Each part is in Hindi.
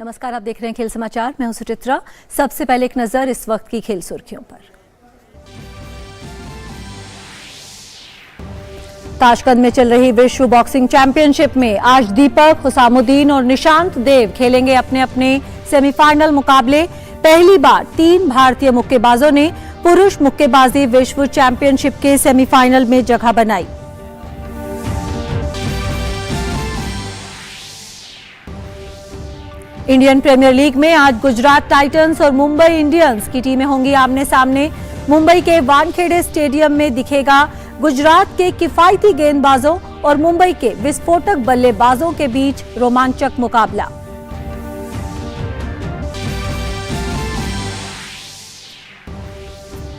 नमस्कार, आप देख रहे हैं खेल समाचार। मैं हूं सुचित्रा। सबसे पहले एक नजर इस वक्त की खेल सुर्खियों पर। ताशकंद में चल रही विश्व बॉक्सिंग चैंपियनशिप में आज दीपक, हुसामुद्दीन और निशांत देव खेलेंगे अपने अपने सेमीफाइनल मुकाबले। पहली बार 3 भारतीय मुक्केबाजों ने पुरुष मुक्केबाजी विश्व चैंपियनशिप के सेमीफाइनल में जगह बनाई। इंडियन प्रीमियर लीग में आज गुजरात टाइटंस और मुंबई इंडियंस की टीमें होंगी आमने सामने। मुंबई के वानखेड़े स्टेडियम में दिखेगा गुजरात के किफायती गेंदबाजों और मुंबई के विस्फोटक बल्लेबाजों के बीच रोमांचक मुकाबला।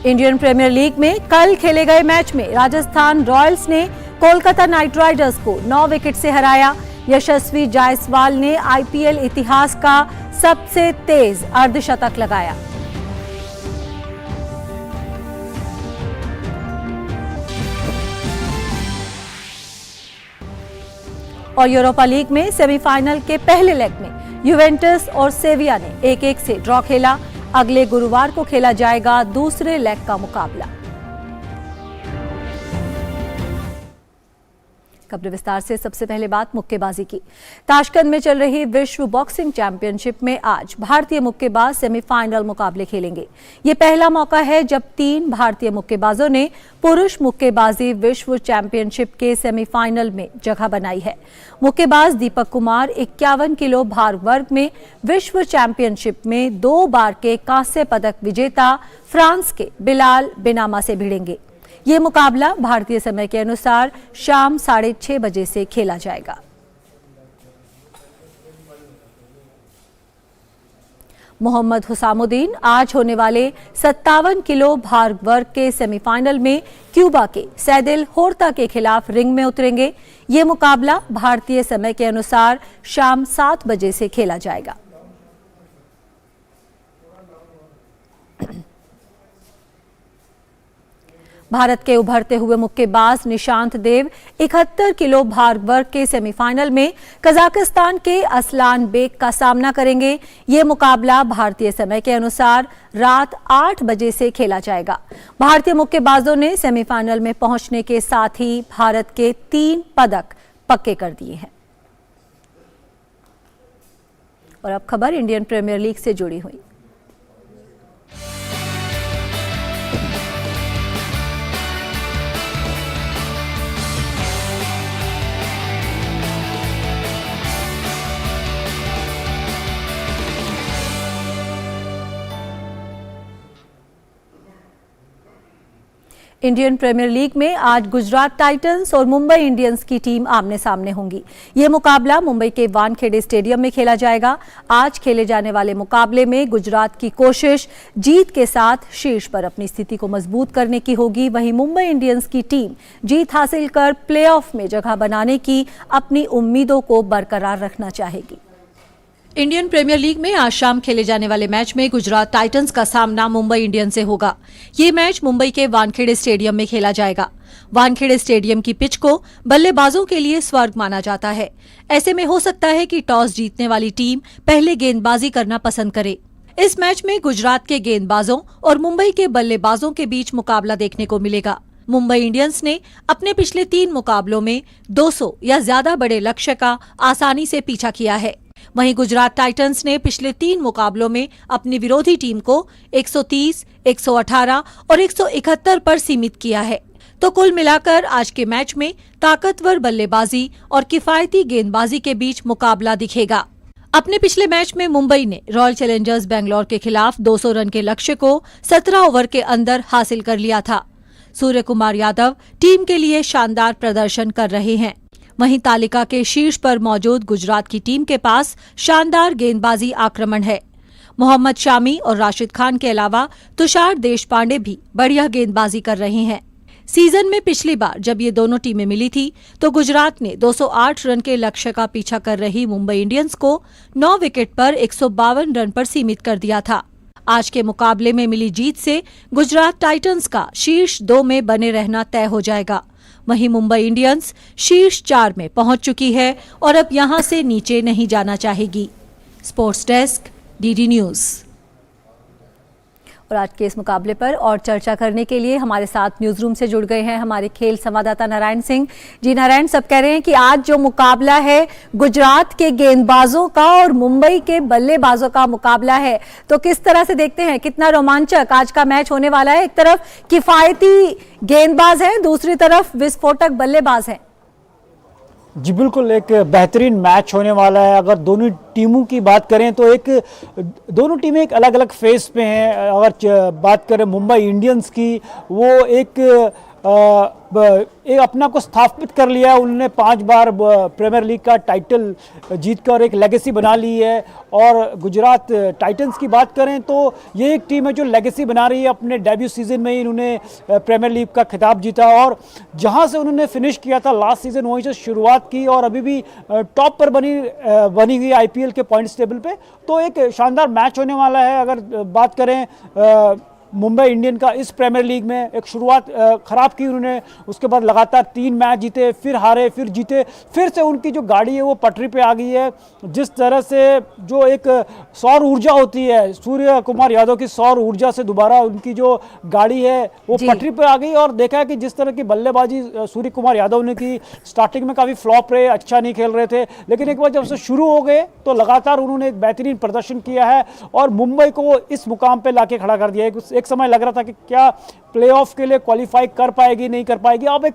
इंडियन प्रीमियर लीग में कल खेले गए मैच में राजस्थान रॉयल्स ने कोलकाता नाइट राइडर्स को 9 विकेट से हराया। यशस्वी जायसवाल ने आईपीएल इतिहास का सबसे तेज अर्धशतक लगाया। और यूरोपा लीग में सेमीफाइनल के पहले लेग में यूवेंटस और सेविया ने 1-1 से ड्रॉ खेला। अगले गुरुवार को खेला जाएगा दूसरे लेग का मुकाबला। खबर विस्तार से। सबसे पहले बात मुक्केबाजी की। ताशकंद में चल रही विश्व बॉक्सिंग चैंपियनशिप में आज भारतीय मुक्केबाज सेमीफाइनल मुकाबले खेलेंगे। ये पहला मौका है जब 3 भारतीय मुक्केबाजों ने पुरुष मुक्केबाजी विश्व चैंपियनशिप के सेमीफाइनल में जगह बनाई है। मुक्केबाज दीपक कुमार 51 किलो भार वर्ग में विश्व चैंपियनशिप में 2 बार के कांस्य पदक विजेता फ्रांस के बिलाल बेनामा से भिड़ेंगे। ये मुकाबला भारतीय समय के अनुसार शाम 6:30 बजे से खेला जाएगा। मोहम्मद हुसामुद्दीन आज होने वाले 57 किलो भार वर्ग के सेमीफाइनल में क्यूबा के सैदिल होर्ता के खिलाफ रिंग में उतरेंगे। ये मुकाबला भारतीय समय के अनुसार शाम 7 बजे से खेला जाएगा। भारत के उभरते हुए मुक्केबाज निशांत देव 71 किलो भार वर्ग के सेमीफाइनल में कजाकिस्तान के असलान बेग का सामना करेंगे। ये मुकाबला भारतीय समय के अनुसार रात 8 बजे से खेला जाएगा। भारतीय मुक्केबाजों ने सेमीफाइनल में पहुंचने के साथ ही भारत के 3 पदक पक्के कर दिए हैं। और अब खबर इंडियन प्रीमियर लीग से जुड़ी हुई। इंडियन प्रीमियर लीग में आज गुजरात टाइटंस और मुंबई इंडियंस की टीम आमने सामने होंगी। ये मुकाबला मुंबई के वानखेड़े स्टेडियम में खेला जाएगा। आज खेले जाने वाले मुकाबले में गुजरात की कोशिश जीत के साथ शीर्ष पर अपनी स्थिति को मजबूत करने की होगी। वहीं मुंबई इंडियंस की टीम जीत हासिल कर प्लेऑफ में जगह बनाने की अपनी उम्मीदों को बरकरार रखना चाहेगी। इंडियन प्रीमियर लीग में आज शाम खेले जाने वाले मैच में गुजरात टाइटंस का सामना मुंबई इंडियंस से होगा। ये मैच मुंबई के वानखेड़े स्टेडियम में खेला जाएगा। वानखेड़े स्टेडियम की पिच को बल्लेबाजों के लिए स्वर्ग माना जाता है। ऐसे में हो सकता है कि टॉस जीतने वाली टीम पहले गेंदबाजी करना पसंद करे। इस मैच में गुजरात के गेंदबाजों और मुंबई के बल्लेबाजों के बीच मुकाबला देखने को मिलेगा। मुंबई इंडियंस ने अपने पिछले 3 मुकाबलों में 200 या ज्यादा बड़े लक्ष्य का आसानी से पीछा किया है। वहीं गुजरात टाइटंस ने पिछले 3 मुकाबलों में अपनी विरोधी टीम को 130, 118 और 171 पर सीमित किया है। तो कुल मिलाकर आज के मैच में ताकतवर बल्लेबाजी और किफायती गेंदबाजी के बीच मुकाबला दिखेगा। अपने पिछले मैच में मुंबई ने रॉयल चैलेंजर्स बेंगलोर के खिलाफ 200 रन के लक्ष्य को 17 ओवर के अंदर हासिल कर लिया था। सूर्य कुमार यादव टीम के लिए शानदार प्रदर्शन कर रहे हैं। वहीं तालिका के शीर्ष पर मौजूद गुजरात की टीम के पास शानदार गेंदबाजी आक्रमण है। मोहम्मद शामी और राशिद खान के अलावा तुषार देशपांडे भी बढ़िया गेंदबाजी कर रहे हैं। सीजन में पिछली बार जब ये दोनों टीमें मिली थी तो गुजरात ने 208 रन के लक्ष्य का पीछा कर रही मुंबई इंडियंस को 9 विकेट पर 152 रन पर सीमित कर दिया था। आज के मुकाबले में मिली जीत से गुजरात टाइटंस का शीर्ष 2 में बने रहना तय हो जाएगा। वहीं मुंबई इंडियंस शीर्ष 4 में पहुंच चुकी है और अब यहां से नीचे नहीं जाना चाहेगी। Sports desk, DD news. और आज के इस मुकाबले पर और चर्चा करने के लिए हमारे साथ न्यूज़ रूम से जुड़ गए हैं हमारे खेल संवाददाता नारायण सिंह जी। नारायण, सब कह रहे हैं कि आज जो मुकाबला है गुजरात के गेंदबाजों का और मुंबई के बल्लेबाजों का मुकाबला है, तो किस तरह से देखते हैं, कितना रोमांचक आज का मैच होने वाला है? एक तरफ किफायती गेंदबाज हैं, दूसरी तरफ विस्फोटक बल्लेबाज हैं। जी बिल्कुल, एक बेहतरीन मैच होने वाला है। अगर दोनों टीमों की बात करें तो दोनों टीमें एक अलग अलग फेज पे हैं। अगर बात करें मुंबई इंडियंस की, वो एक अपने आप को स्थापित कर लिया है। उन्होंने 5 बार प्रीमियर लीग का टाइटल जीतकर एक लेगेसी बना ली है। और गुजरात टाइटंस की बात करें तो ये एक टीम है जो लेगेसी बना रही है। अपने डेब्यू सीजन में ही इन्होंने प्रीमियर लीग का खिताब जीता और जहां से उन्होंने फिनिश किया था लास्ट सीजन, वहीं से शुरुआत की और अभी भी टॉप पर बनी हुई आईपीएल के पॉइंट्स टेबल पे। तो एक शानदार मैच होने वाला है। अगर बात करें मुंबई इंडियन का इस प्रीमियर लीग में, एक शुरुआत खराब की उन्होंने, उसके बाद लगातार 3 मैच जीते, फिर हारे, फिर जीते, फिर से उनकी जो गाड़ी है वो पटरी पे आ गई है। जिस तरह से जो एक सौर ऊर्जा होती है, सूर्य कुमार यादव की सौर ऊर्जा से दोबारा उनकी जो गाड़ी है वो पटरी पे आ गई। और देखा है कि जिस तरह की बल्लेबाजी सूर्य कुमार यादव ने की, स्टार्टिंग में काफ़ी फ्लॉप रहे, अच्छा नहीं खेल रहे थे, लेकिन एक बार जब से शुरू हो गए तो लगातार उन्होंने एक बेहतरीन प्रदर्शन किया है और मुंबई को इस मुकाम पर लाके खड़ा कर दिया है। एक समय लग रहा था कि क्या प्लेऑफ के लिए क्वालिफाई कर पाएगी, नहीं कर पाएगी। अब एक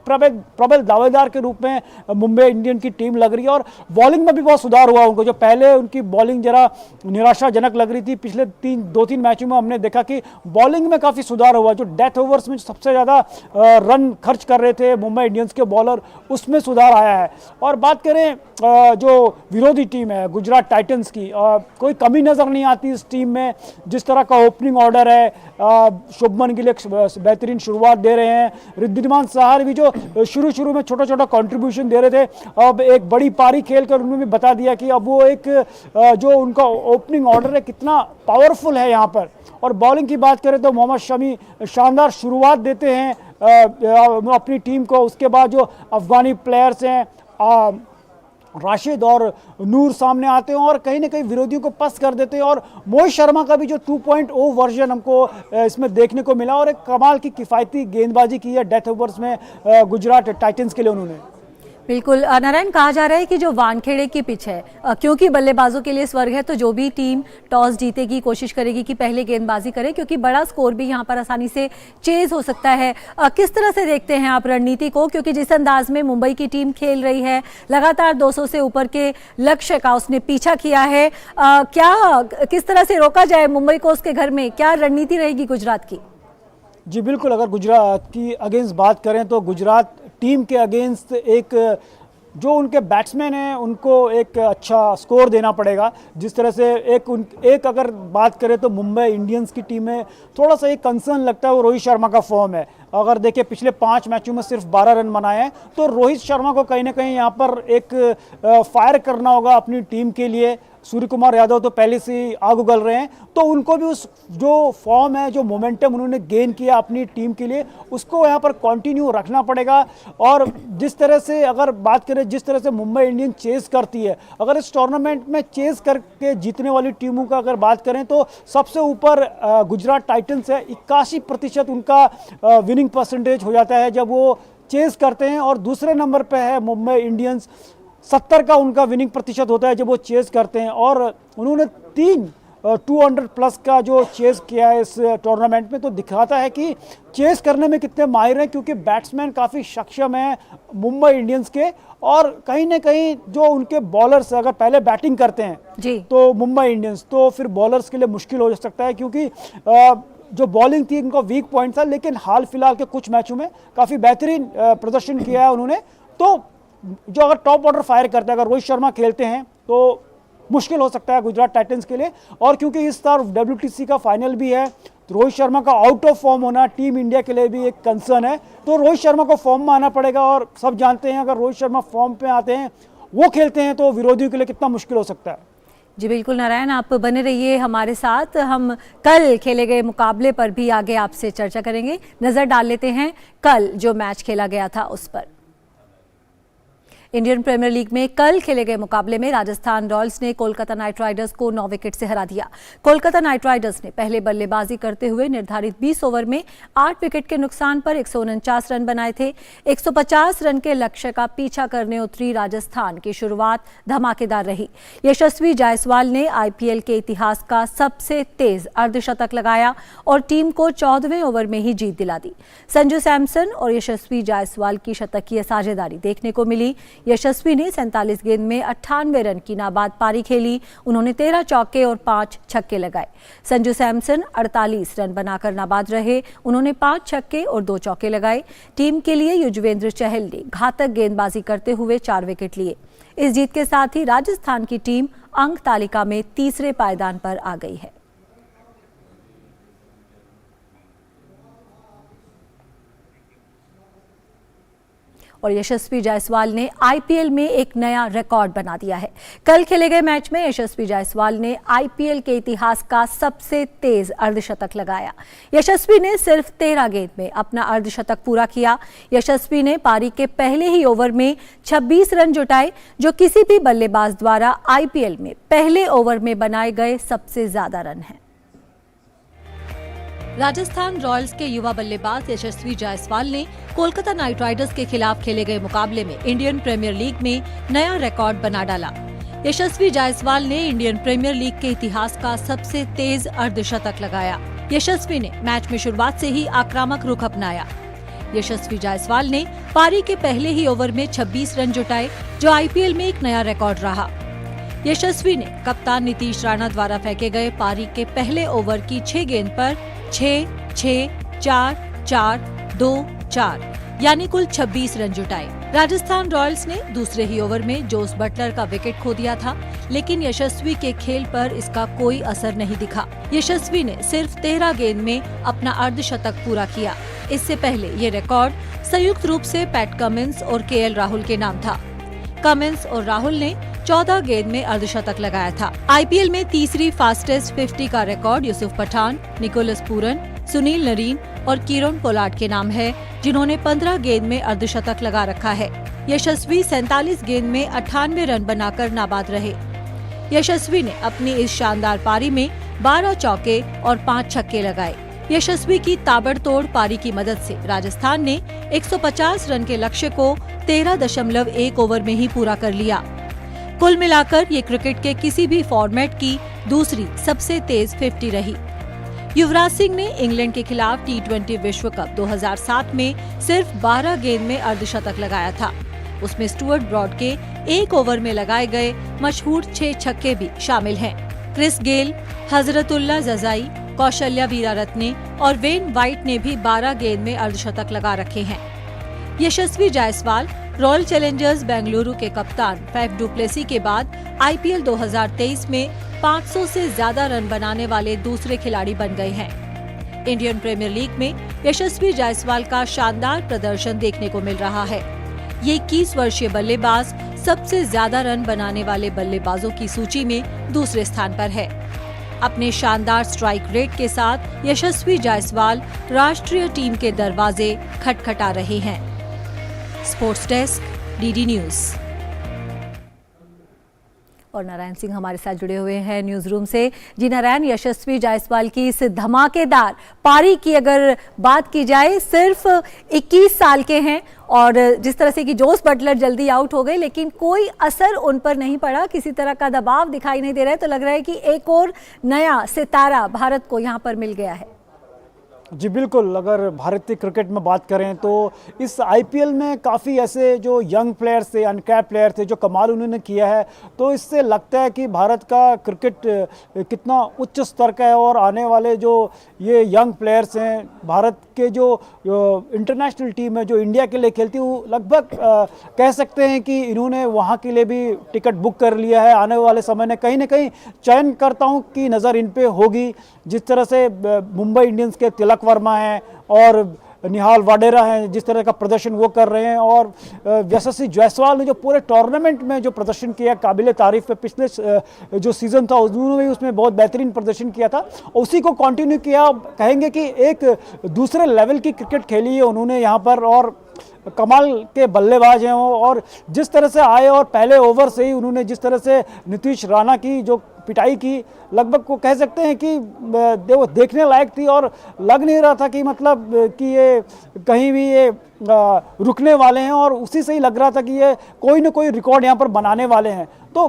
प्रबल दावेदार के रूप में मुंबई इंडियन की टीम लग रही है और बॉलिंग में भी बहुत सुधार हुआ उनको। जो पहले उनकी बॉलिंग जरा निराशाजनक लग रही थी, पिछले 2-3 मैचों में हमने देखा कि बॉलिंग में काफ़ी सुधार हुआ। जो डेथ ओवर्स में सबसे ज़्यादा रन खर्च कर रहे थे मुंबई इंडियंस के बॉलर, उसमें सुधार आया है। और बात करें जो विरोधी टीम है गुजरात टाइटंस की, कोई कमी नज़र नहीं आती इस टीम में। जिस तरह का ओपनिंग ऑर्डर है, शुभमन गिल बेहतरीन शुरुआत दे रहे हैं, रिद्धिमान सहार भी जो शुरू में छोटा छोटा कंट्रीब्यूशन दे रहे थे, अब एक बड़ी पारी खेलकर उन्होंने भी बता दिया कि अब वो एक जो उनका ओपनिंग ऑर्डर है कितना पावरफुल है यहाँ पर। और बॉलिंग की बात करें तो मोहम्मद शमी शानदार शुरुआत देते हैं अपनी टीम को। उसके बाद जो अफगानी प्लेयर्स हैं राशिद और नूर सामने आते हैं और कहीं ना कहीं विरोधियों को पस कर देते हैं। और मोहित शर्मा का भी जो 2.0 वर्जन हमको इसमें देखने को मिला और एक कमाल की किफ़ायती गेंदबाजी की है डेथ ओवर्स में गुजरात टाइटंस के लिए उन्होंने। बिल्कुल नारायण, कहा जा रहा है कि जो वानखेड़े की पिच है, क्योंकि बल्लेबाजों के लिए स्वर्ग है, तो जो भी टीम टॉस जीतेगी कोशिश करेगी कि पहले गेंदबाजी करे, क्योंकि बड़ा स्कोर भी यहाँ पर आसानी से चेज हो सकता है। किस तरह से देखते हैं आप रणनीति को, क्योंकि जिस अंदाज में मुंबई की टीम खेल रही है, लगातार 200 से ऊपर के लक्ष्य का उसने पीछा किया है, किस तरह से रोका जाए मुंबई को उसके घर में? क्या रणनीति रहेगी गुजरात की? जी बिल्कुल, अगर गुजरात की अगेंस्ट बात करें तो गुजरात टीम के अगेंस्ट एक जो उनके बैट्समैन हैं उनको एक अच्छा स्कोर देना पड़ेगा। जिस तरह से एक अगर बात करें तो मुंबई इंडियंस की टीम में थोड़ा सा एक कंसर्न लगता है वो रोहित शर्मा का फॉर्म है। अगर देखिए पिछले 5 मैचों में सिर्फ 12 रन बनाए हैं, तो रोहित शर्मा को कहीं ना कहीं यहाँ पर एक फायर करना होगा अपनी टीम के लिए। सूर्य कुमार यादव तो पहले से ही आग उगल रहे हैं, तो उनको भी उस जो फॉर्म है, जो मोमेंटम उन्होंने गेन किया अपनी टीम के लिए, उसको यहाँ पर कंटिन्यू रखना पड़ेगा। और जिस तरह से अगर बात करें, जिस तरह से मुंबई इंडियंस चेस करती है, अगर इस टूर्नामेंट में चेस करके जीतने वाली टीमों का अगर बात करें तो सबसे ऊपर गुजरात टाइटंस है। 81% उनका विनिंग परसेंटेज हो जाता है जब वो चेस करते हैं। और दूसरे नंबर पर है मुंबई इंडियंस, 70 का उनका विनिंग प्रतिशत होता है जब वो चेस करते हैं। और उन्होंने 200 प्लस का जो चेस किया है इस टूर्नामेंट में, तो दिखाता है कि चेस करने में कितने माहिर हैं, क्योंकि बैट्समैन काफ़ी सक्षम हैं मुंबई इंडियंस के। और कहीं ना कहीं जो उनके बॉलर्स अगर पहले बैटिंग करते हैं जी, तो मुंबई इंडियंस, तो फिर बॉलर्स के लिए मुश्किल हो सकता है, क्योंकि जो बॉलिंग थी उनका वीक पॉइंट था। लेकिन हाल फिलहाल के कुछ मैचों में काफ़ी बेहतरीन प्रदर्शन किया है उन्होंने। तो जो अगर टॉप ऑर्डर फायर करते हैं, अगर रोहित शर्मा खेलते हैं तो मुश्किल हो सकता है गुजरात टाइटंस के लिए। और क्योंकि इस बार WTC का फाइनल भी है, तो रोहित शर्मा का आउट ऑफ फॉर्म होना टीम इंडिया के लिए भी एक कंसर्न है। तो रोहित शर्मा को फॉर्म में आना पड़ेगा। और सब जानते हैं अगर रोहित शर्मा फॉर्म पे आते हैं, वो खेलते हैं, तो विरोधियों के लिए कितना मुश्किल हो सकता है। जी बिल्कुल नारायण, आप बने रहिए हमारे साथ। हम कल खेले गए मुकाबले पर भी आगे आपसे चर्चा करेंगे। नजर डाल लेते हैं कल जो मैच खेला गया था उस पर। इंडियन प्रीमियर लीग में कल खेले गए मुकाबले में राजस्थान रॉयल्स ने कोलकाता नाइट राइडर्स को 9 विकेट से हरा दिया। कोलकाता नाइट राइडर्स ने पहले बल्लेबाजी करते हुए निर्धारित 20 ओवर में 8 विकेट के नुकसान पर 149 रन बनाए थे। 150 रन के लक्ष्य का पीछा करने उतरी राजस्थान की शुरुआत धमाकेदार रही। यशस्वी जायसवाल ने आईपीएल के इतिहास का सबसे तेज अर्धशतक लगाया और टीम को 14वें ओवर में ही जीत दिला दी। संजू सैमसन और यशस्वी जायसवाल की शतकीय साझेदारी देखने को मिली। यशस्वी ने 47 गेंद में 98 रन की नाबाद पारी खेली। उन्होंने 13 चौके और 5 छक्के लगाए। संजू सैमसन 48 रन बनाकर नाबाद रहे। उन्होंने 5 छक्के और 2 चौके लगाए। टीम के लिए युजवेंद्र चहल ने घातक गेंदबाजी करते हुए 4 विकेट लिए। इस जीत के साथ ही राजस्थान की टीम अंक तालिका में तीसरे पायदान पर आ गई है। और यशस्वी जायसवाल ने आईपीएल में एक नया रिकॉर्ड बना दिया है। कल खेले गए मैच में यशस्वी जायसवाल ने आईपीएल के इतिहास का सबसे तेज अर्धशतक लगाया। यशस्वी ने सिर्फ 13 गेंद में अपना अर्धशतक पूरा किया। यशस्वी ने पारी के पहले ही ओवर में 26 रन जुटाए, जो किसी भी बल्लेबाज द्वारा आईपीएल में पहले ओवर में बनाए गए सबसे ज्यादा रन हैं। राजस्थान रॉयल्स के युवा बल्लेबाज यशस्वी जायसवाल ने कोलकाता नाइट राइडर्स के खिलाफ खेले गए मुकाबले में इंडियन प्रीमियर लीग में नया रिकॉर्ड बना डाला। यशस्वी जायसवाल ने इंडियन प्रीमियर लीग के इतिहास का सबसे तेज अर्धशतक लगाया। यशस्वी ने मैच में शुरुआत से ही आक्रामक रुख अपनाया। यशस्वी जायसवाल ने पारी के पहले ही ओवर में 26 रन जुटाए, जो आईपीएल में एक नया रिकॉर्ड रहा। यशस्वी ने कप्तान नीतीश राणा द्वारा फेंके गए पारी के पहले ओवर की 6 गेंद पर 6-6-4-4-2-4 यानी कुल 26 रन जुटाए। राजस्थान रॉयल्स ने दूसरे ही ओवर में जोस बटलर का विकेट खो दिया था, लेकिन यशस्वी के खेल पर इसका कोई असर नहीं दिखा। यशस्वी ने सिर्फ 13 गेंद में अपना अर्धशतक पूरा किया। इससे पहले ये रिकॉर्ड संयुक्त रूप से पैट कमिंस और केएल राहुल के नाम था। कमिंस और राहुल ने 14 गेंद में अर्धशतक लगाया था। आईपीएल में तीसरी फास्टेस्ट 50 का record Yusuf Pathan, Nicholas Pooran, Sunil Narine और कीरोन पोलार्ड के नाम है, जिन्होंने 15 गेंद में अर्धशतक लगा रखा है। यशस्वी 47 गेंद में 98 रन बनाकर नाबाद रहे। यशस्वी ने अपनी इस शानदार पारी में 12 चौके और 5 छक्के लगाए। यशस्वी की ताबड़तोड़ पारी की मदद से राजस्थान ने 150 रन के लक्ष्य को 13.1 ओवर में ही पूरा कर लिया। कुल मिलाकर ये क्रिकेट के किसी भी फॉर्मेट की दूसरी सबसे तेज 50 रही। युवराज सिंह ने इंग्लैंड के खिलाफ T20 विश्व कप 2007 में सिर्फ 12 गेंद में अर्धशतक लगाया था। उसमें स्टुअर्ट ब्रॉड के 1 ओवर में लगाए गए मशहूर 6 छक्के भी शामिल हैं। क्रिस गेल, हजरतुल्ला जजाई, कौशल्या वीरारत्ने और वेन वाइट ने भी 12 गेंद में अर्धशतक लगा रखे हैं। यशस्वी जायसवाल रॉयल चैलेंजर्स बेंगलुरु के कप्तान फैफ डुप्लेसी के बाद आईपीएल 2023 में 500 से ज्यादा रन बनाने वाले दूसरे खिलाड़ी बन गए हैं। इंडियन प्रीमियर लीग में यशस्वी जायसवाल का शानदार प्रदर्शन देखने को मिल रहा है। ये 21 वर्षीय बल्लेबाज सबसे ज्यादा रन बनाने वाले बल्लेबाजों की सूची में दूसरे स्थान पर है। अपने शानदार स्ट्राइक रेट के साथ यशस्वी जायसवाल राष्ट्रीय टीम के दरवाजे खटखटा रहे हैं। Sports desk, DD news. और नारायण सिंह हमारे साथ जुड़े हुए हैं न्यूज रूम से। जी नारायण, यशस्वी जायसवाल की इस धमाकेदार पारी की अगर बात की जाए, सिर्फ 21 साल के हैं और जिस तरह से कि जोस बटलर जल्दी आउट हो गए, लेकिन कोई असर उन पर नहीं पड़ा, किसी तरह का दबाव दिखाई नहीं दे रहा है। तो लग रहा है कि एक और नया सितारा भारत को यहाँ पर मिल गया है। जी बिल्कुल, अगर भारतीय क्रिकेट में बात करें तो इस आईपीएल में काफ़ी ऐसे जो यंग प्लेयर्स थे, अनकैप प्लेयर थे, जो कमाल उन्होंने किया है। तो इससे लगता है कि भारत का क्रिकेट कितना उच्च स्तर का है और आने वाले जो ये यंग प्लेयर्स हैं, भारत के जो इंटरनेशनल टीम है जो इंडिया के लिए खेलती है, वो लगभग कह सकते हैं कि इन्होंने वहाँ के लिए भी टिकट बुक कर लिया है। आने वाले समय में कहीं ना कहीं चयनकर्ताओं की नज़र इन पे होगी। जिस तरह से मुंबई इंडियंस के तिलक वर्मा हैं और निहाल वाडेरा हैं, जिस तरह का प्रदर्शन वो कर रहे हैं, और यशस्वी जायसवाल ने जो पूरे टूर्नामेंट में जो प्रदर्शन किया काबिल तारीफ है। पिछले जो सीज़न था उन्होंने भी उसमें बहुत बेहतरीन प्रदर्शन किया था, उसी को कंटिन्यू किया। कहेंगे कि एक दूसरे लेवल की क्रिकेट खेली है उन्होंने यहाँ पर। और कमाल के बल्लेबाज हैं वो, और जिस तरह से आए और पहले ओवर से ही उन्होंने जिस तरह से नीतीश राणा की जो पिटाई की, लगभग को कह सकते हैं कि वो देखने लायक थी, और लग नहीं रहा था कि मतलब कि ये कहीं भी ये रुकने वाले हैं, और उसी से ही लग रहा था कि ये कोई ना कोई रिकॉर्ड यहाँ पर बनाने वाले हैं। तो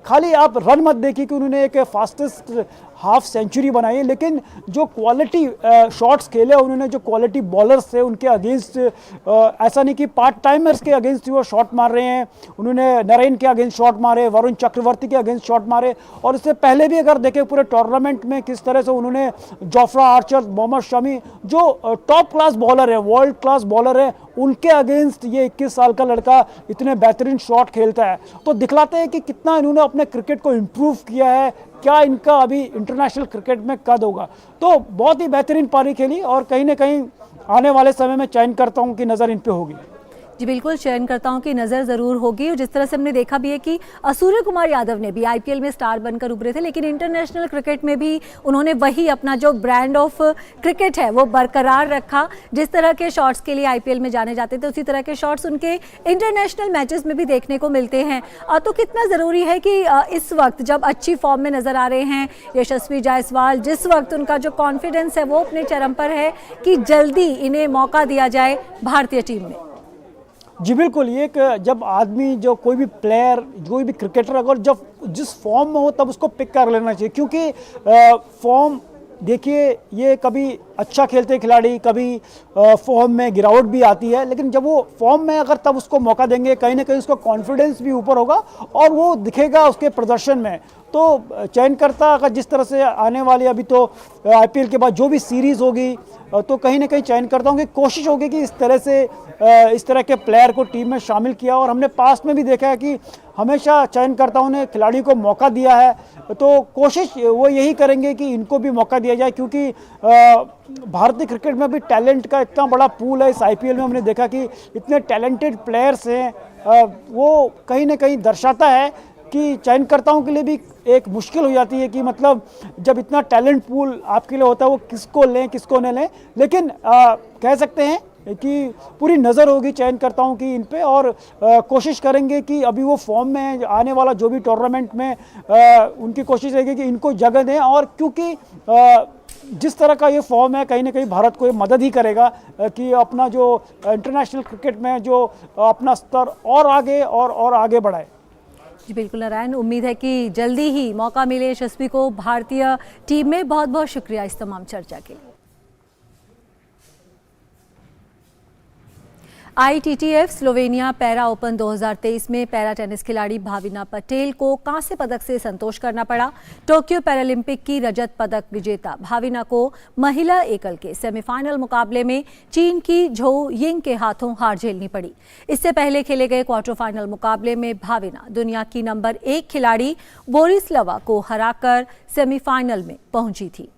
खाली आप रन मत देखिए कि उन्होंने एक फास्टेस्ट हाफ सेंचुरी बनाई है, लेकिन जो क्वालिटी शॉट्स खेले उन्होंने, जो क्वालिटी बॉलर्स थे उनके अगेंस्ट, ऐसा नहीं कि पार्ट टाइमर्स के अगेंस्ट वो शॉट मार रहे हैं, उन्होंने नरेन के अगेंस्ट शॉट मारे, वरुण चक्रवर्ती के अगेंस्ट शॉट मारे, और इससे पहले भी अगर देखें पूरे टूर्नामेंट में किस तरह से उन्होंने जोफ्रा आर्चर, मोहम्मद शमी, जो टॉप क्लास बॉलर है, वर्ल्ड क्लास बॉलर है, उनके अगेंस्ट ये 21 साल का लड़का इतने बेहतरीन शॉट खेलता है। तो दिखलाते हैं कि कितना इन्होंने अपने क्रिकेट को इम्प्रूव किया है, क्या इनका अभी इंटरनेशनल क्रिकेट में कद होगा। तो बहुत ही बेहतरीन पारी खेली, और कहीं ना कहीं आने वाले समय में चयन करता हूं कि नज़र इन पे होगी। जी बिल्कुल, चयनकर्ताओं की नज़र ज़रूर होगी। और जिस तरह से हमने देखा भी है कि सूर्य कुमार यादव ने भी आईपीएल में स्टार बनकर उभरे थे, लेकिन इंटरनेशनल क्रिकेट में भी उन्होंने वही अपना जो ब्रांड ऑफ क्रिकेट है वो बरकरार रखा। जिस तरह के शॉट्स के लिए आईपीएल में जाने जाते थे, उसी तरह के शॉट्स उनके इंटरनेशनल मैचेस में भी देखने को मिलते हैं। तो कितना ज़रूरी है कि इस वक्त जब अच्छी फॉर्म में नज़र आ रहे हैं यशस्वी जायसवाल, जिस वक्त उनका जो कॉन्फिडेंस है वो अपने चरम पर है, कि जल्दी इन्हें मौका दिया जाए भारतीय टीम में। जी बिल्कुल, ये एक जब आदमी, जो कोई भी प्लेयर, कोई भी क्रिकेटर अगर जब जिस फॉर्म में हो तब उसको पिक कर लेना चाहिए, क्योंकि फॉर्म देखिए, ये कभी अच्छा खेलते खिलाड़ी, कभी फॉर्म में गिरावट भी आती है, लेकिन जब वो फॉर्म में अगर तब उसको मौका देंगे, कहीं ना कहीं उसका कॉन्फिडेंस भी ऊपर होगा और वो दिखेगा उसके प्रदर्शन में। तो चयनकर्ता अगर जिस तरह से आने वाली, अभी तो आईपीएल के बाद जो भी सीरीज़ होगी, तो कहीं ना कहीं चयनकर्ताओं की कोशिश होगी कि इस तरह से इस तरह के प्लेयर को टीम में शामिल किया। और हमने पास्ट में भी देखा है कि हमेशा चयनकर्ताओं ने खिलाड़ियों को मौका दिया है, तो कोशिश वो यही करेंगे कि इनको भी मौका दिया जाए, क्योंकि भारतीय क्रिकेट में भी टैलेंट का इतना बड़ा पूल है। इस आईपीएल में हमने देखा कि इतने टैलेंटेड प्लेयर्स हैं, वो कहीं ना कहीं दर्शाता है कि चयनकर्ताओं के लिए भी एक मुश्किल हो जाती है कि मतलब जब इतना टैलेंट पूल आपके लिए होता है, वो किसको लें किसको न लें। लेकिन कह सकते हैं कि पूरी नज़र होगी चयनकर्ताओं की इन पे, और कोशिश करेंगे कि अभी वो फॉर्म में है, आने वाला जो भी टूर्नामेंट में उनकी कोशिश रहेगी कि इनको जगह दें। और क्योंकि जिस तरह का ये फॉर्म है, कहीं ना कहीं भारत को ये मदद ही करेगा कि अपना जो इंटरनेशनल क्रिकेट में जो अपना स्तर और आगे बढ़ाए। जी बिल्कुल नारायण, उम्मीद है कि जल्दी ही मौका मिले यशस्वी को भारतीय टीम में। बहुत बहुत शुक्रिया इस तमाम चर्चा के लिए। ITTF स्लोवेनिया पैरा ओपन 2023 में पैरा टेनिस खिलाड़ी भाविना पटेल को कांस्य पदक से संतोष करना पड़ा। टोक्यो पैरालंपिक की रजत पदक विजेता भाविना को महिला एकल के सेमीफाइनल मुकाबले में चीन की झो यिंग के हाथों हार झेलनी पड़ी। इससे पहले खेले गए क्वार्टर फाइनल मुकाबले में भाविना दुनिया की नंबर 1 खिलाड़ी बोरिस्लावा को हराकर सेमीफाइनल में पहुंची थी।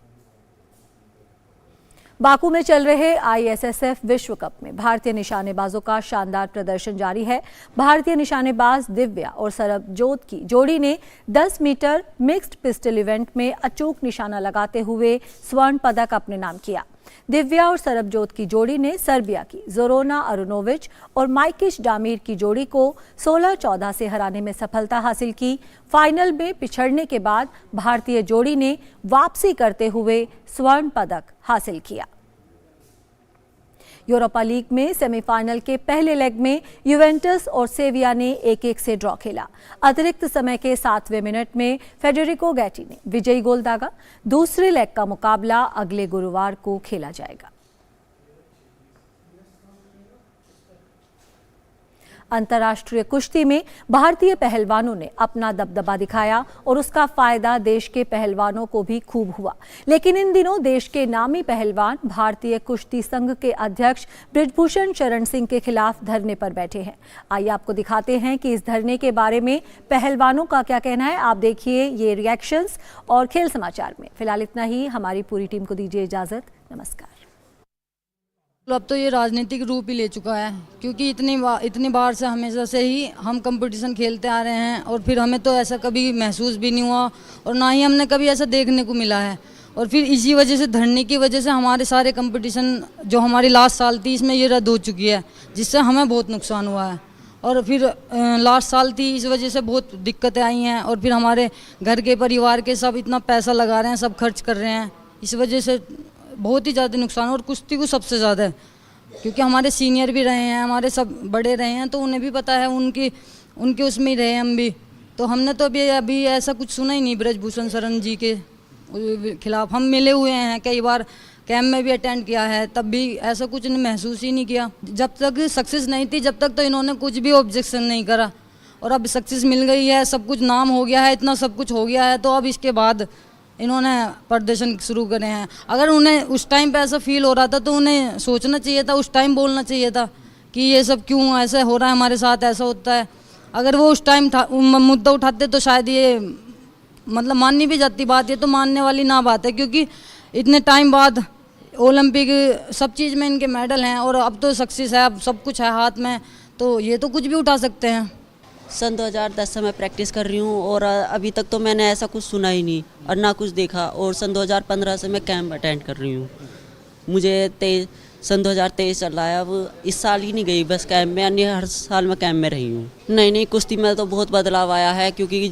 बाकू में चल रहे ISSF विश्व कप में भारतीय निशानेबाजों का शानदार प्रदर्शन जारी है। भारतीय निशानेबाज दिव्या और सरबजोत की जोड़ी ने 10 मीटर मिक्स्ड पिस्टल इवेंट में अचूक निशाना लगाते हुए स्वर्ण पदक अपने नाम किया। दिव्या और सरबजोत की जोड़ी ने सर्बिया की जोरोना अरुनोविच और माइकिश डामिर की जोड़ी को 16-14 से हराने में सफलता हासिल की। फाइनल में पिछड़ने के बाद भारतीय जोड़ी ने वापसी करते हुए स्वर्ण पदक हासिल किया। यूरोपा लीग में सेमीफाइनल के पहले लेग में यूवेंटस और सेविया ने 1-1 से ड्रॉ खेला। अतिरिक्त समय के 7वें मिनट में फेडेरिको गैटी ने विजयी गोल दागा। दूसरे लेग का मुकाबला अगले गुरुवार को खेला जाएगा। अंतर्राष्ट्रीय कुश्ती में भारतीय पहलवानों ने अपना दबदबा दिखाया और उसका फायदा देश के पहलवानों को भी खूब हुआ। लेकिन इन दिनों देश के नामी पहलवान भारतीय कुश्ती संघ के अध्यक्ष बृजभूषण शरण सिंह के खिलाफ धरने पर बैठे हैं। आइए आपको दिखाते हैं कि इस धरने के बारे में पहलवानों का क्या कहना है। आप देखिए ये रिएक्शंस और खेल समाचार में। फिलहाल इतना ही। हमारी पूरी टीम को दीजिए इजाजत। नमस्कार। अब तो ये राजनीतिक रूप ही ले चुका है, क्योंकि इतनी बार से हमेशा से ही हम कंपटीशन खेलते आ रहे हैं और फिर हमें तो ऐसा कभी महसूस भी नहीं हुआ और ना ही हमने कभी ऐसा देखने को मिला है। और फिर इसी वजह से धरने की वजह से हमारे सारे कंपटीशन जो हमारी लास्ट साल थी इसमें ये रद्द हो चुकी है, जिससे हमें बहुत नुकसान हुआ है। और फिर लास्ट साल थी, इस वजह से बहुत दिक्कतें आई हैं। और फिर हमारे घर के परिवार के सब इतना पैसा लगा रहे हैं, सब खर्च कर रहे हैं, इस वजह से बहुत ही ज़्यादा नुकसान। और कुश्ती को सबसे ज़्यादा है, क्योंकि हमारे सीनियर भी रहे हैं, हमारे सब बड़े रहे हैं, तो उन्हें भी पता है, उनके उसमें ही रहे हम भी। तो हमने तो अभी ऐसा कुछ सुना ही नहीं ब्रजभूषण शरण जी के खिलाफ। हम मिले हुए हैं कई बार, कैंप में भी अटेंड किया है, तब भी ऐसा कुछ महसूस ही नहीं किया। जब तक सक्सेस नहीं थी, जब तक तो इन्होंने कुछ भी ऑब्जेक्शन नहीं करा। और अब सक्सेस मिल गई है, सब कुछ नाम हो गया है, इतना सब कुछ हो गया है, तो अब इसके बाद इन्होंने प्रदर्शन शुरू करे हैं। अगर उन्हें उस टाइम पे ऐसा फील हो रहा था तो उन्हें सोचना चाहिए था, उस टाइम बोलना चाहिए था कि ये सब क्यों ऐसा हो रहा है, हमारे साथ ऐसा होता है। अगर वो उस टाइम मुद्दा उठाते तो शायद ये मतलब माननी भी जाती बात, ये तो मानने वाली ना बात है, क्योंकि इतने टाइम बाद ओलंपिक सब चीज़ में इनके मेडल हैं और अब तो सक्सेस है, अब सब कुछ है हाथ में, तो ये तो कुछ भी उठा सकते हैं। सन 2010 से मैं प्रैक्टिस कर रही हूँ और अभी तक तो मैंने ऐसा कुछ सुना ही नहीं और ना कुछ देखा। और सन 2015 से मैं कैंप अटेंड कर रही हूँ। मुझे सन 2023 चल रहा है, अब इस साल ही नहीं गई बस कैंप में, अन्य हर साल मैं कैंप में रही हूँ। नहीं, कुश्ती में तो बहुत बदलाव आया है, क्योंकि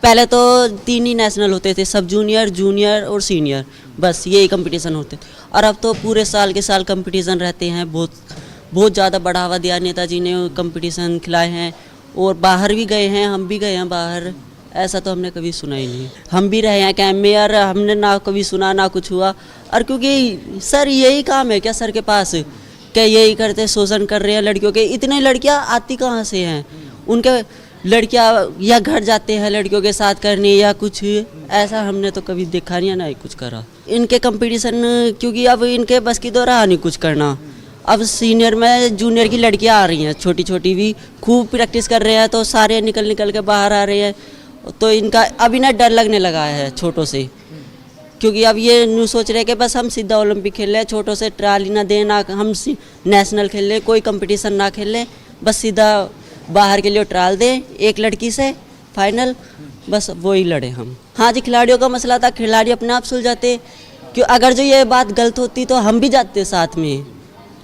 पहले तो 3 ही नेशनल होते थे, सब जूनियर, जूनियर और सीनियर, बस यही कंपटीशन होते थे। और अब तो पूरे साल के साल कंपटीशन रहते हैं। बहुत ज़्यादा बढ़ावा दिया नेताजी ने, कंपटीशन खिलाए हैं और बाहर भी गए हैं, हम भी गए हैं बाहर। ऐसा तो हमने कभी सुना ही नहीं। हम भी रहे हैं कैंप में और हमने ना कभी सुना ना कुछ हुआ। और क्योंकि सर यही काम है क्या सर के पास, क्या यही करते, शोषण कर रहे हैं लड़कियों के। इतने लड़कियां आती कहाँ से हैं, उनके लड़कियां या घर जाते हैं लड़कियों के साथ करने या कुछ, ऐसा हमने तो कभी देखा नहीं है, ना ही कुछ करा। इनके कंपटीशन क्योंकि अब इनके बस की तो रहा नहीं कुछ करना। अब सीनियर में जूनियर की लड़कियां आ रही हैं, छोटी छोटी भी खूब प्रैक्टिस कर रहे हैं, तो सारे निकल के बाहर आ रहे हैं। तो इनका अब इन्हें डर लगने लगा है छोटों से, क्योंकि अब ये न्यू सोच रहे हैं कि बस हम सीधा ओलंपिक खेल लें, छोटों से ट्रायल ही ना दें, ना हम नेशनल खेल लें, कोई कंपटीशन ना खेल लें, बस सीधा बाहर के लिए ट्रायल दें एक लड़की से फाइनल, बस वही लड़े हम। हाँ जी, खिलाड़ियों का मसला था, खिलाड़ी अपने आप सुलझाते, क्यों अगर जो ये बात गलत होती तो हम भी जाते साथ में।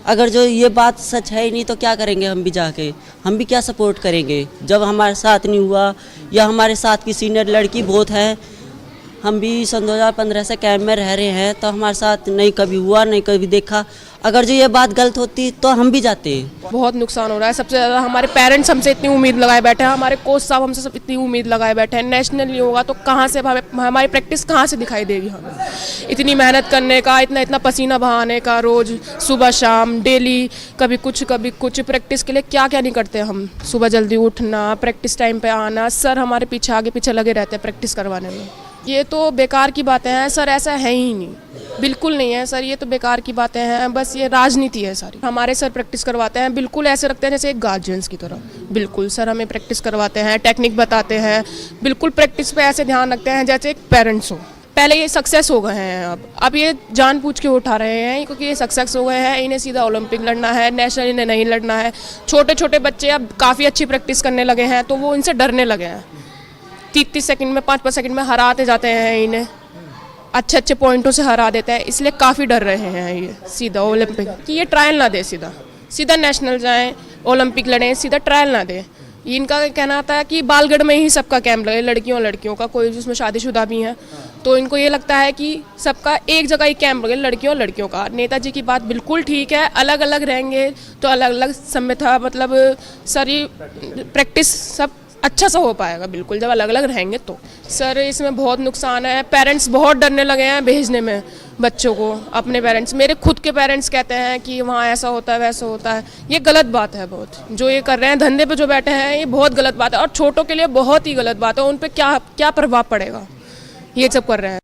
अगर जो ये बात सच है ही नहीं तो क्या करेंगे हम भी जाके, हम भी क्या सपोर्ट करेंगे जब हमारे साथ नहीं हुआ, या हमारे साथ की सीनियर लड़की बहुत है। हम भी सन 2015 से कैंप में रह रहे हैं, तो हमारे साथ नहीं कभी हुआ, नहीं कभी देखा। अगर जो ये बात गलत होती तो हम भी जाते। बहुत नुकसान हो रहा है। सबसे ज़्यादा हमारे पेरेंट्स हमसे इतनी उम्मीद लगाए बैठे हैं, हमारे कोच साहब हमसे सब इतनी उम्मीद लगाए बैठे हैं। नेशनल नहीं होगा तो कहाँ से हमारी प्रैक्टिस कहाँ से दिखाई देगी हमें? इतनी मेहनत करने का, इतना पसीना बहाने का, रोज़ सुबह शाम डेली कभी कुछ प्रैक्टिस के लिए क्या क्या नहीं करते हम। सुबह जल्दी उठना, प्रैक्टिस टाइम पे आना, सर हमारे पीछे आगे पीछे लगे रहते हैं प्रैक्टिस करवाने में। ये तो बेकार की बातें हैं सर, ऐसा है ही नहीं, बिल्कुल नहीं है सर, ये तो बेकार की बातें हैं, बस ये राजनीति है सारी। हमारे सर प्रैक्टिस करवाते हैं, बिल्कुल ऐसे रखते हैं जैसे एक गार्जियंस की तरह। बिल्कुल सर हमें प्रैक्टिस करवाते हैं, टेक्निक बताते हैं, बिल्कुल प्रैक्टिस पे ऐसे ध्यान रखते हैं जैसे एक पेरेंट्स हो। पहले ये सक्सेस हो गए हैं, अब ये जानबूझ के उठा रहे हैं, क्योंकि ये सक्सेस हो गए हैं, इन्हें सीधा ओलंपिक लड़ना है, नेशनल इन्हें नहीं लड़ना है। छोटे छोटे बच्चे अब काफ़ी अच्छी प्रैक्टिस करने लगे हैं, तो वो इनसे डरने लगे हैं। 30 सेकंड में, 5-5 सेकंड में हराते जाते हैं इन्हें, अच्छे पॉइंटों से हरा देते हैं, इसलिए काफ़ी डर रहे हैं ये सीधा ओलंपिक कि ये ट्रायल ना दे, सीधा नेशनल जाएं, ओलंपिक लड़ें, सीधा ट्रायल ना दे। इनका कहना आता है कि बालगढ़ में ही सबका कैंप लगे, लड़कियों का, कोई जिसमें शादीशुदा भी हैं, तो इनको ये लगता है कि सबका एक जगह ही कैंप लगे, लड़कियों का। नेताजी की बात बिल्कुल ठीक है, अलग अलग रहेंगे तो अलग अलग सम्यता, मतलब सारी प्रैक्टिस सब अच्छा सा हो पाएगा, बिल्कुल जब अलग अलग रहेंगे तो। सर इसमें बहुत नुकसान है, पेरेंट्स बहुत डरने लगे हैं भेजने में बच्चों को। अपने पेरेंट्स, मेरे खुद के पेरेंट्स कहते हैं कि वहाँ ऐसा होता है वैसा होता है। ये गलत बात है बहुत, जो ये कर रहे हैं धंधे पे जो बैठे हैं, ये बहुत गलत बात है और छोटों के लिए बहुत ही गलत बात है। उन पर क्या प्रभाव पड़ेगा ये सब कर रहे हैं।